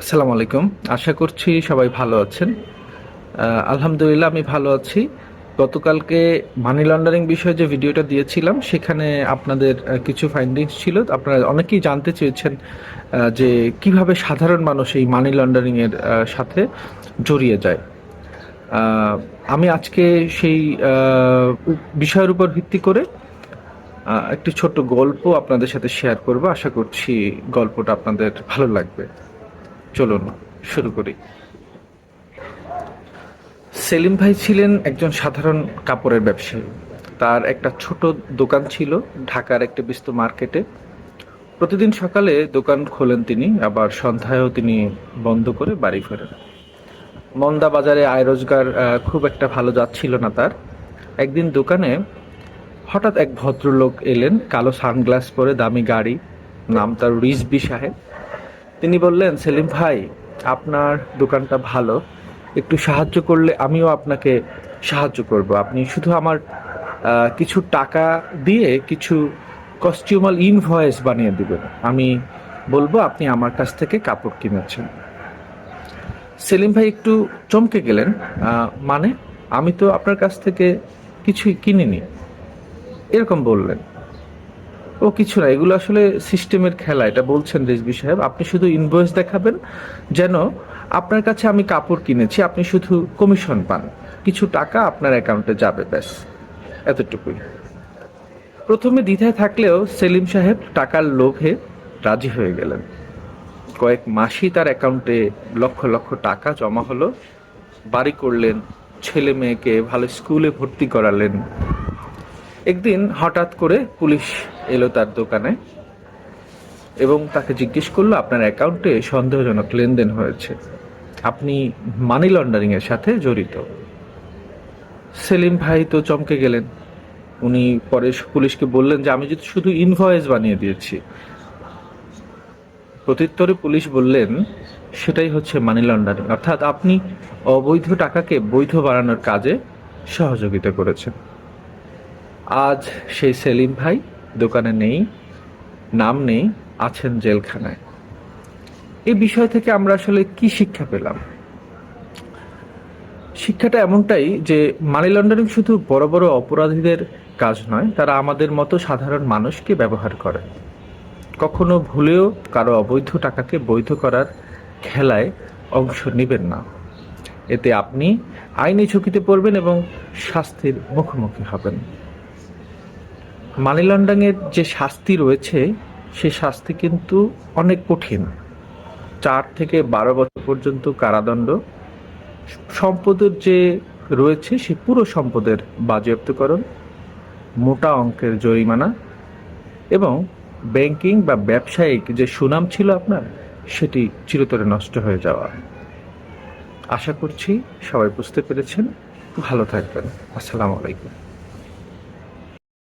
আসসালামু আলাইকুম। আশা করছি সবাই ভালো আছেন। আলহামদুলিল্লাহ আমি ভালো আছি। গতকালকে মানি লন্ডারিং বিষয়ে যে ভিডিওটা দিয়েছিলাম সেখানে আপনাদের কিছু ফাইন্ডিংস ছিল। আপনারা অনেকেই জানতে চেয়েছেন যে কিভাবে সাধারণ মানুষ এই মানি লন্ডারিং এর সাথে জড়িয়ে যায়। আহ, আমি আজকে সেই বিষয়ের উপর ভিত্তি করে একটি ছোট্ট গল্প আপনাদের সাথে শেয়ার করব। আশা করছি গল্পটা আপনাদের ভালো লাগবে। চলুন শুরু করি। সেলিম ভাই ছিলেন একজন সাধারণ কাপড়ের ব্যবসায়ী। তার একটা ছোট দোকান ছিল ঢাকার একটা ব্যস্ত মার্কেটে। প্রতিদিন সকালে দোকান খোলেন তিনি, আবার সন্ধ্যায়ও তিনি বন্ধ করে বাড়ি ফেরেন। মন্দা বাজারে আয় রোজগার খুব একটা ভালো যাচ্ছিল না তার। একদিন দোকানে হঠাৎ এক ভদ্রলোক এলেন, কালো সানগ্লাস পরে, দামি গাড়ি। নাম তার রিজবি সাহেব। তিনি বললেন, সেলিম ভাই, আপনার দোকানটা ভালো, একটু সাহায্য করলে আমিও আপনাকে সাহায্য করব। আপনি শুধু আমার কিছু টাকা দিয়ে কিছু কস্টিউমাল ইনভয়েস বানিয়ে দিবেন, আমি বলবো আপনি আমার কাছ থেকে কাপড় কিনেছেন। সেলিম ভাই একটু চমকে গেলেন। মানে, আমি তো আপনার কাছ থেকে কিছুই কিনিনি, এরকম বললেন। ও কিছু না, এগুলো আসলে সিস্টেমের খেলা, এটা বলছেন রেজবি সাহেব। আপনি শুধু ইনভয়েস দেখাবেন যেন আপনার কাছে আমি কাপড় কিনেছি, আপনি শুধু কমিশন পান, কিছু টাকা আপনার অ্যাকাউন্টে যাবে, ব্যাস এতটুকুই। প্রথমে দ্বিধায় থাকলেও সেলিম সাহেব টাকার লোভে রাজি হয়ে গেলেন। কয়েক মাসই তার অ্যাকাউন্টে লক্ষ লক্ষ টাকা জমা হলো। বাড়ি করলেন, ছেলে মেয়েকে ভালো স্কুলে ভর্তি করালেন। একদিন হঠাৎ করে পুলিশ এলো তার দোকানে এবং তাকে জিজ্ঞেস করলো, আপনার অ্যাকাউন্টে সন্দেহজনক লেনদেন হয়েছে, আপনি মানি লন্ডারিং এর সাথে জড়িত। সেলিম ভাই তো চমকে গেলেন। উনি পরে পুলিশকে বললেন যে আমি যদি শুধু ইনভয়েস বানিয়ে দিয়েছি। প্রত্যুত্তরে পুলিশ বললেন, সেটাই হচ্ছে মানি লন্ডারিং, অর্থাৎ আপনি অবৈধ টাকাকে বৈধ বানানোর কাজে সহযোগিতা করেছেন। আজ সেই সেলিম ভাই দোকানে নেই, নাম নেই, আছেন জেলখানায়। এই বিষয় থেকে আমরা আসলে কি শিক্ষা পেলাম? শিক্ষাটা এমনটাই যে মানি লন্ডারিং শুধু বড় বড় অপরাধীদের কাজ নয়, তারা আমাদের মতো সাধারণ মানুষকে ব্যবহার করে। কখনো ভুলেও কারো অবৈধ টাকাকে বৈধ করার খেলায় অংশ নেবেন না। এতে আপনি আইনি ঝুঁকিতে পড়বেন এবং শাস্তির মুখোমুখি হবেন। মানি লন্ডারিংয়ের যে শাস্তি রয়েছে, সে শাস্তি কিন্তু অনেক কঠিন। 4 থেকে 12 বছর পর্যন্ত কারাদণ্ড, সম্পদের যে রয়েছে সে পুরো সম্পদের বাজেয়াপ্তকরণ, মোটা অঙ্কের জরিমানা এবং ব্যাংকিং বা ব্যবসায়িক যে সুনাম ছিল আপনার, সেটি চিরতরে নষ্ট হয়ে যাওয়া। আশা করছি সবাই বুঝতে পেরেছেন। ভালো থাকবেন। আসসালামু আলাইকুম।